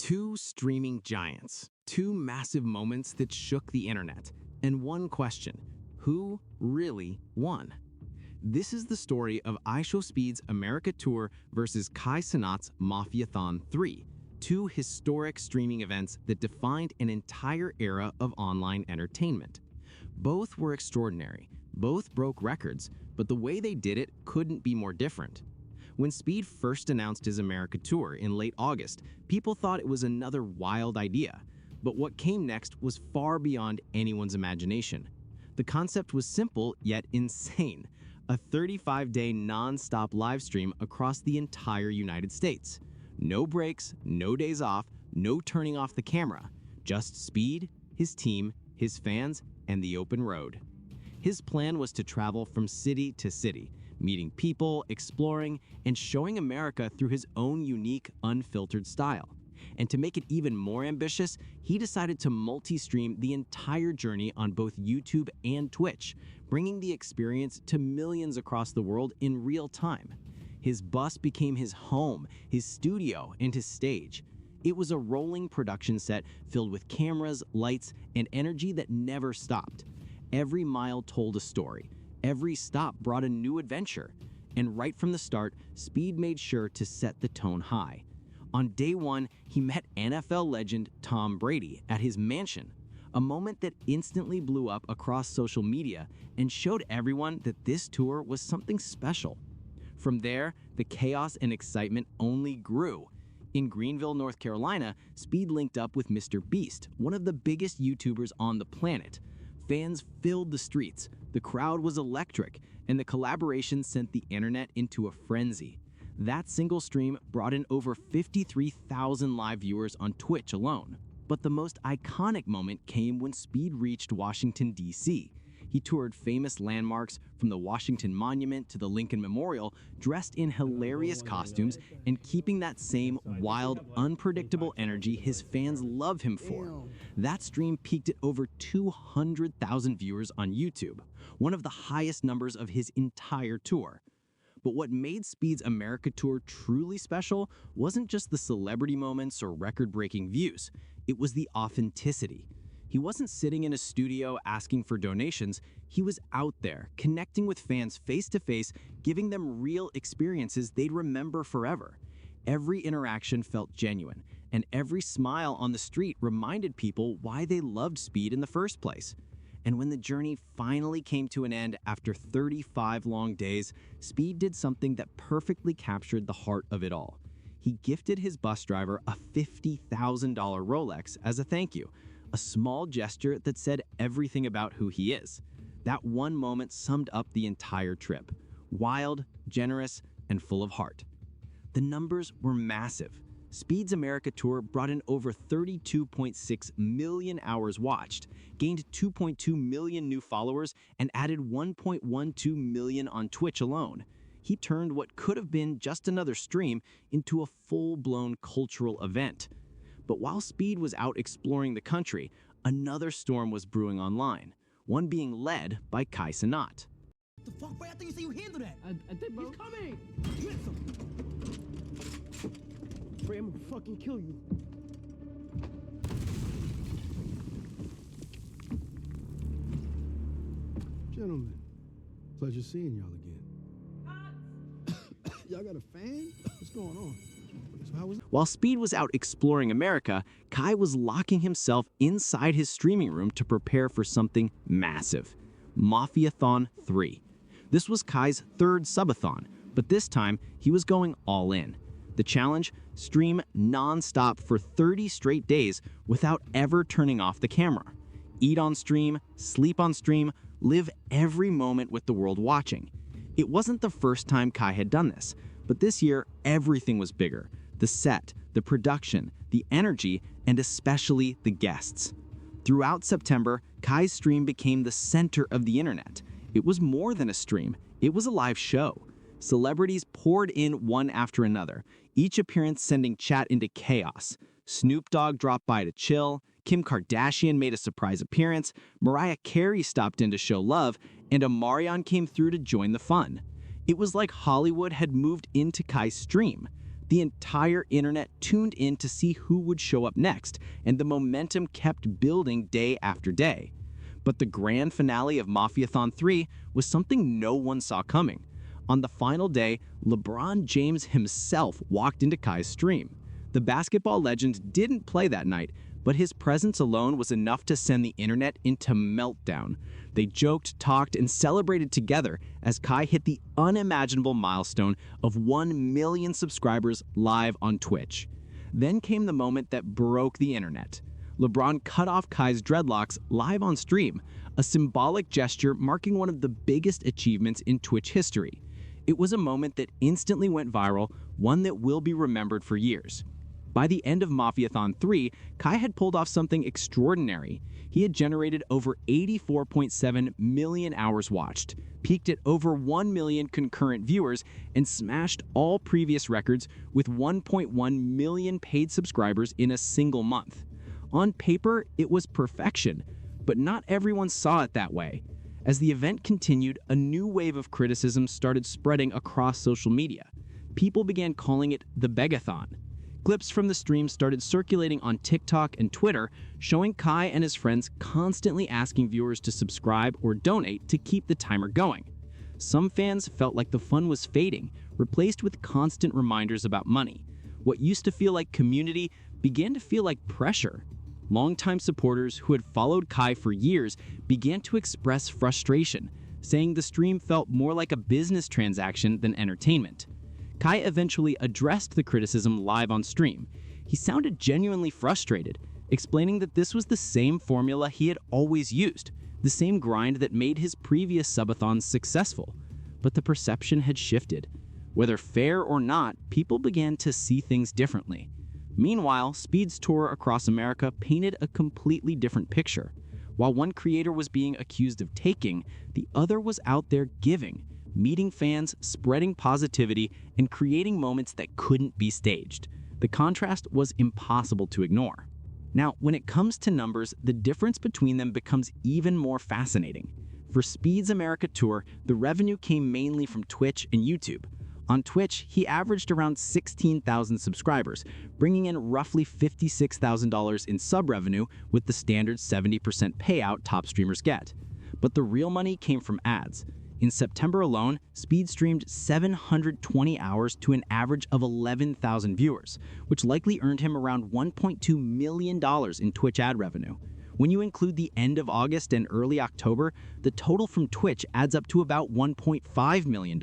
Two streaming giants, two massive moments that shook the internet, and one question: who really won? This is the story of IShowSpeed's America Tour versus Kai Cenat's MafiaThon 3, two historic streaming events that defined an entire era of online entertainment. Both were extraordinary, both broke records, but the way they did it couldn't be more different. When Speed first announced his America Tour in late August, people thought it was another wild idea. But what came next was far beyond anyone's imagination. The concept was simple yet insane: a 35-day non-stop live stream across the entire United States. No breaks, no days off, no turning off the camera. Just Speed, his team, his fans, and the open road. His plan was to travel from city to city, meeting people, exploring, and showing America through his own unique, unfiltered style. And to make it even more ambitious, he decided to multi-stream the entire journey on both YouTube and Twitch, bringing the experience to millions across the world in real time. His bus became his home, his studio, and his stage. It was a rolling production set filled with cameras, lights, and energy that never stopped. Every mile told a story. Every stop brought a new adventure. And right from the start, Speed made sure to set the tone high. On day one, he met NFL legend Tom Brady at his mansion, a moment that instantly blew up across social media and showed everyone that this tour was something special. From there, the chaos and excitement only grew. In Greenville, North Carolina, Speed linked up with Mr. Beast, one of the biggest YouTubers on the planet. Fans filled the streets, the crowd was electric, and the collaboration sent the internet into a frenzy. That single stream brought in over 53,000 live viewers on Twitch alone. But the most iconic moment came when Speed reached Washington, D.C. He toured famous landmarks from the Washington Monument to the Lincoln Memorial, dressed in hilarious costumes and keeping that same wild, unpredictable energy his fans love him for. That stream peaked at over 200,000 viewers on YouTube, one of the highest numbers of his entire tour. But what made Speed's America Tour truly special wasn't just the celebrity moments or record-breaking views. It was the authenticity. He wasn't sitting in a studio asking for donations. He was out there, connecting with fans face-to-face, giving them real experiences they'd remember forever. Every interaction felt genuine, and every smile on the street reminded people why they loved Speed in the first place. And when the journey finally came to an end after 35 long days, Speed did something that perfectly captured the heart of it all. He gifted his bus driver a $50,000 Rolex as a thank you, a small gesture that said everything about who he is. That one moment summed up the entire trip: wild, generous, and full of heart. The numbers were massive. Speed's America Tour brought in over 32.6 million hours watched, gained 2.2 million new followers, and added 1.12 million on Twitch alone. He turned what could have been just another stream into a full-blown cultural event. But while Speed was out exploring the country, another storm was brewing online, one being led by Kai Cenat. The fuck, bro? I think you said you handle that. I think, bro. He's coming. Get him. Bro, I'm gonna fucking kill you. Gentlemen, pleasure seeing y'all again. Y'all got a fan? What's going on? So how was it? While Speed was out exploring America, Kai was locking himself inside his streaming room to prepare for something massive: MafiaThon 3. This was Kai's third subathon, but this time he was going all in. The challenge: stream non-stop for 30 straight days without ever turning off the camera. Eat on stream, sleep on stream, live every moment with the world watching. It wasn't the first time Kai had done this, but this year everything was bigger: the set, the production, the energy, and especially the guests. Throughout September, Kai's stream became the center of the internet. It was more than a stream, it was a live show. Celebrities poured in one after another, each appearance sending chat into chaos. Snoop Dogg dropped by to chill, Kim Kardashian made a surprise appearance, Mariah Carey stopped in to show love, and Omarion came through to join the fun. It was like Hollywood had moved into Kai's stream. The entire internet tuned in to see who would show up next, and the momentum kept building day after day. But the grand finale of MafiaThon 3 was something no one saw coming. On the final day, LeBron James himself walked into Kai's stream. The basketball legend didn't play that night, but his presence alone was enough to send the internet into meltdown. They joked, talked, and celebrated together as Kai hit the unimaginable milestone of 1 million subscribers live on Twitch. Then came the moment that broke the internet. LeBron cut off Kai's dreadlocks live on stream, a symbolic gesture marking one of the biggest achievements in Twitch history. It was a moment that instantly went viral, one that will be remembered for years. By the end of MafiaThon 3, Kai had pulled off something extraordinary. He had generated over 84.7 million hours watched, peaked at over 1 million concurrent viewers, and smashed all previous records with 1.1 million paid subscribers in a single month. On paper, it was perfection, but not everyone saw it that way. As the event continued, a new wave of criticism started spreading across social media. People began calling it the Begathon. Clips from the stream started circulating on TikTok and Twitter, showing Kai and his friends constantly asking viewers to subscribe or donate to keep the timer going. Some fans felt like the fun was fading, replaced with constant reminders about money. What used to feel like community began to feel like pressure. Longtime supporters who had followed Kai for years began to express frustration, saying the stream felt more like a business transaction than entertainment. Kai eventually addressed the criticism live on stream. He sounded genuinely frustrated, explaining that this was the same formula he had always used, the same grind that made his previous subathons successful. But the perception had shifted. Whether fair or not, people began to see things differently. Meanwhile, Speed's tour across America painted a completely different picture. While one creator was being accused of taking, the other was out there giving, meeting fans, spreading positivity, and creating moments that couldn't be staged. The contrast was impossible to ignore. Now, when it comes to numbers, the difference between them becomes even more fascinating. For Speed's America tour, the revenue came mainly from Twitch and YouTube. On Twitch, he averaged around 16,000 subscribers, bringing in roughly $56,000 in sub revenue with the standard 70% payout top streamers get. But the real money came from ads. In September alone, Speed streamed 720 hours to an average of 11,000 viewers, which likely earned him around $1.2 million in Twitch ad revenue. When you include the end of August and early October, the total from Twitch adds up to about $1.5 million.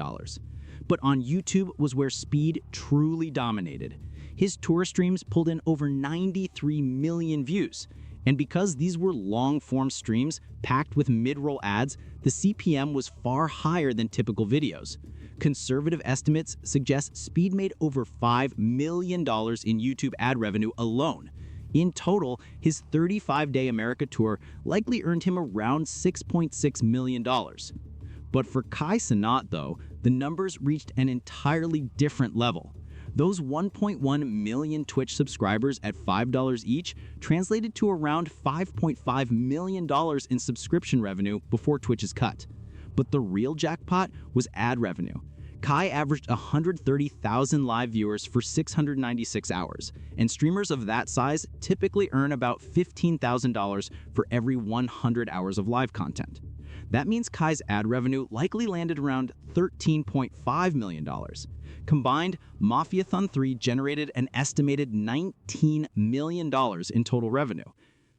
But on YouTube was where Speed truly dominated. His tour streams pulled in over 93 million views. And because these were long-form streams packed with mid-roll ads, the CPM was far higher than typical videos. Conservative estimates suggest Speed made over $5 million in YouTube ad revenue alone. In total, his 35-day America tour likely earned him around $6.6 million. But for Kai Cenat, though, the numbers reached an entirely different level. Those 1.1 million Twitch subscribers at $5 each translated to around $5.5 million in subscription revenue before Twitch's cut. But the real jackpot was ad revenue. Kai averaged 130,000 live viewers for 696 hours, and streamers of that size typically earn about $15,000 for every 100 hours of live content. That means Kai's ad revenue likely landed around $13.5 million. Combined, MafiaThon 3 generated an estimated $19 million in total revenue.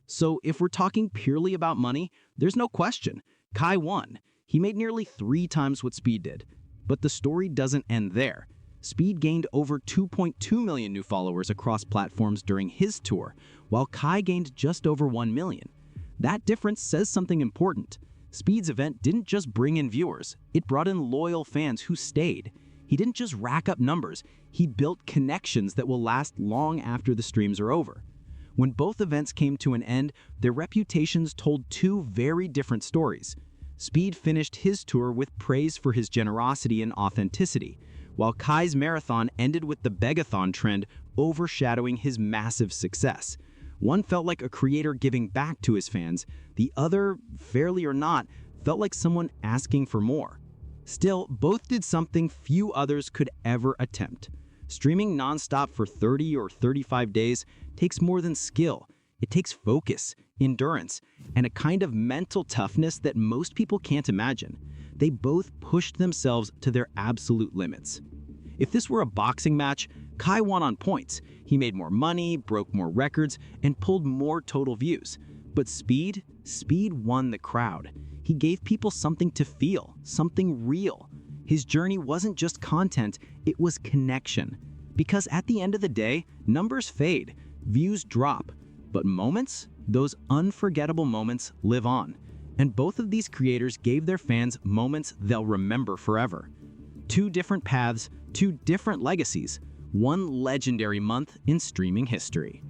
So if we're talking purely about money, there's no question. Kai won. He made nearly 3 times what Speed did. But the story doesn't end there. Speed gained over 2.2 million new followers across platforms during his tour, while Kai gained just over 1 million. That difference says something important. Speed's event didn't just bring in viewers, it brought in loyal fans who stayed. He didn't just rack up numbers, he built connections that will last long after the streams are over. When both events came to an end, their reputations told 2 very different stories. Speed finished his tour with praise for his generosity and authenticity, while Kai's marathon ended with the Begathon trend overshadowing his massive success. One felt like a creator giving back to his fans, the other, fairly or not, felt like someone asking for more. Still, both did something few others could ever attempt. Streaming nonstop for 30 or 35 days takes more than skill. It takes focus, endurance, and a kind of mental toughness that most people can't imagine. They both pushed themselves to their absolute limits. If this were a boxing match, Kai won on points. He made more money, broke more records, and pulled more total views. But Speed won the crowd. He gave people something to feel, something real. His journey wasn't just content, it was connection. Because at the end of the day, numbers fade, views drop, but moments, those unforgettable moments, live on. And both of these creators gave their fans moments they'll remember forever. Two different paths, two different legacies, one legendary month in streaming history.